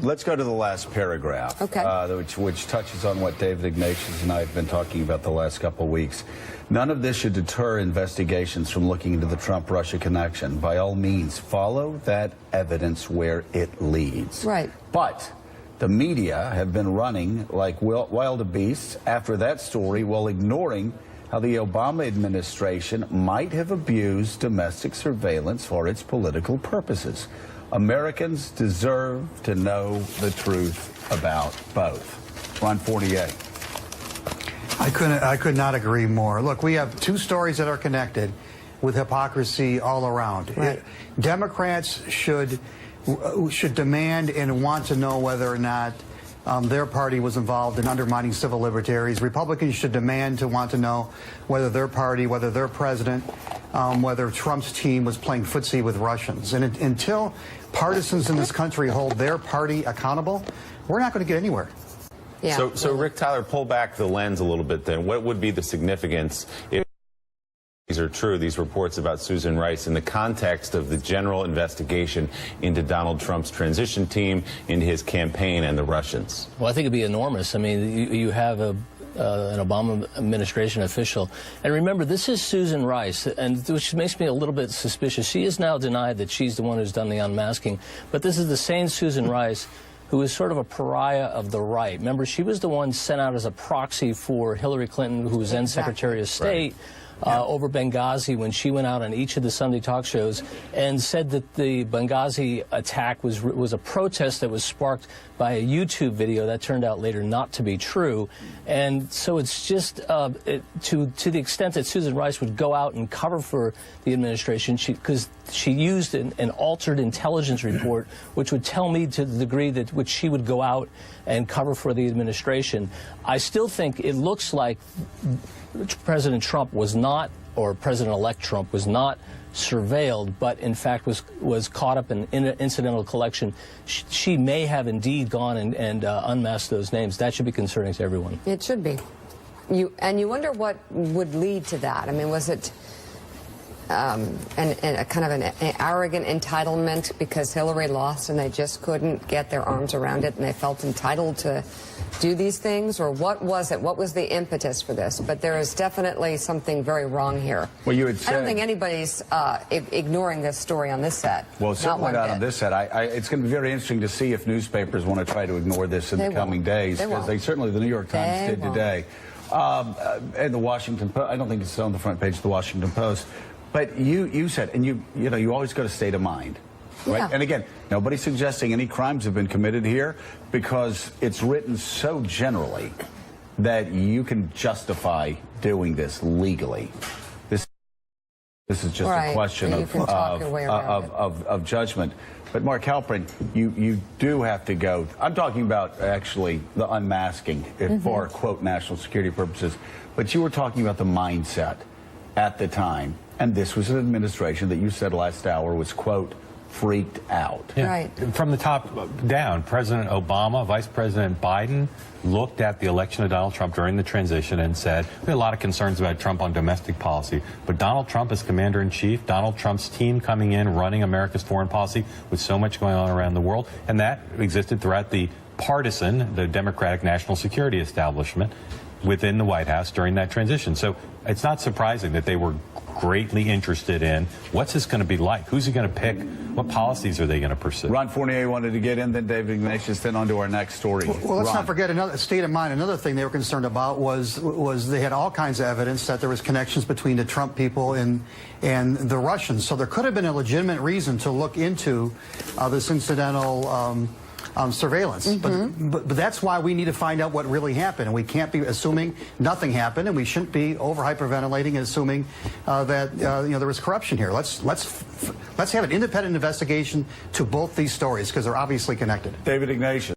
Let's go to the last paragraph, which touches on what David Ignatius and I have been talking about the last couple of weeks. None of this should deter investigations from looking into the Trump-Russia connection. By all means, follow that evidence where it leads. Right. But the media have been running like wild beasts after that story while ignoring how the Obama administration might have abused domestic surveillance for its political purposes. Americans deserve to know the truth about both. Ron Fournier. I could not agree more. Look, we have two stories that are connected with hypocrisy all around. Right. Democrats should demand and want to know whether or not their party was involved in undermining civil liberties. Republicans should demand to want to know whether their party, whether their president, whether Trump's team was playing footsie with Russians. And until partisans in this country hold their party accountable, we're not going to get anywhere. Yeah. So Rick Tyler, pull back the lens a little bit then. What would be the significance if these are true, these reports about Susan Rice, in the context of the general investigation into Donald Trump's transition team, into his campaign and the Russians? Well, I think it'd be enormous. I mean, you have an Obama administration official. And remember, this is Susan Rice, and which makes me a little bit suspicious. She has now denied that she's the one who's done the unmasking. But this is the same Susan Rice who is sort of a pariah of the right. Remember, she was the one sent out as a proxy for Hillary Clinton, who was then Secretary of State. Right. Over Benghazi, when she went out on each of the Sunday talk shows and said that the Benghazi attack was a protest that was sparked by a YouTube video that turned out later not to be true. And so it's just to the extent that Susan Rice would go out and cover for the administration, because she used an altered intelligence report, which would tell me to the degree that which she would go out and cover for the administration. I still think it looks like President Trump was not, or President-elect Trump was not surveilled, but in fact was caught up in incidental collection. She may have indeed gone and unmasked those names. That should be concerning to everyone. It should be. And you wonder what would lead to that. I mean, was it a kind of an arrogant entitlement because Hillary lost and they just couldn't get their arms around it and they felt entitled to do these things? Or what was it? What was the impetus for this? But there is definitely something very wrong here. Well, you had said, I don't think anybody's ignoring this story on this set. Well, certainly not on this set. it's going to be very interesting to see if newspapers want to try to ignore this in the coming days, because certainly the New York Times did today. And the Washington Post, I don't think it's on the front page of the Washington Post. But you said, and you always go to state of mind, right? Yeah. And again, nobody's suggesting any crimes have been committed here, because it's written so generally that you can justify doing this legally. This is just a question of judgment. But Mark Halperin, you do have to go. I'm talking about actually the unmasking for, quote, national security purposes. But you were talking about the mindset at the time. And this was an administration that you said last hour was, quote, freaked out. Yeah. Right. From the top down, President Obama, Vice President Biden looked at the election of Donald Trump during the transition and said, we had a lot of concerns about Trump on domestic policy, but Donald Trump as commander-in-chief, Donald Trump's team coming in, running America's foreign policy with so much going on around the world, and that existed throughout the partisan, the Democratic national security establishment within the White House during that transition. So it's not surprising that they were greatly interested in what's this going to be like? Who's he going to pick? What policies are they going to pursue? Ron Fournier wanted to get in, then David Ignatius, then on to our next story. Well, let's not forget another state of mind. Another thing they were concerned about was they had all kinds of evidence that there was connections between the Trump people and the Russians. So there could have been a legitimate reason to look into this incidental surveillance. But that's why we need to find out what really happened. And we can't be assuming nothing happened, and we shouldn't be over hyperventilating and assuming that there was corruption here. Let's have an independent investigation to both these stories, because they're obviously connected. David Ignatius.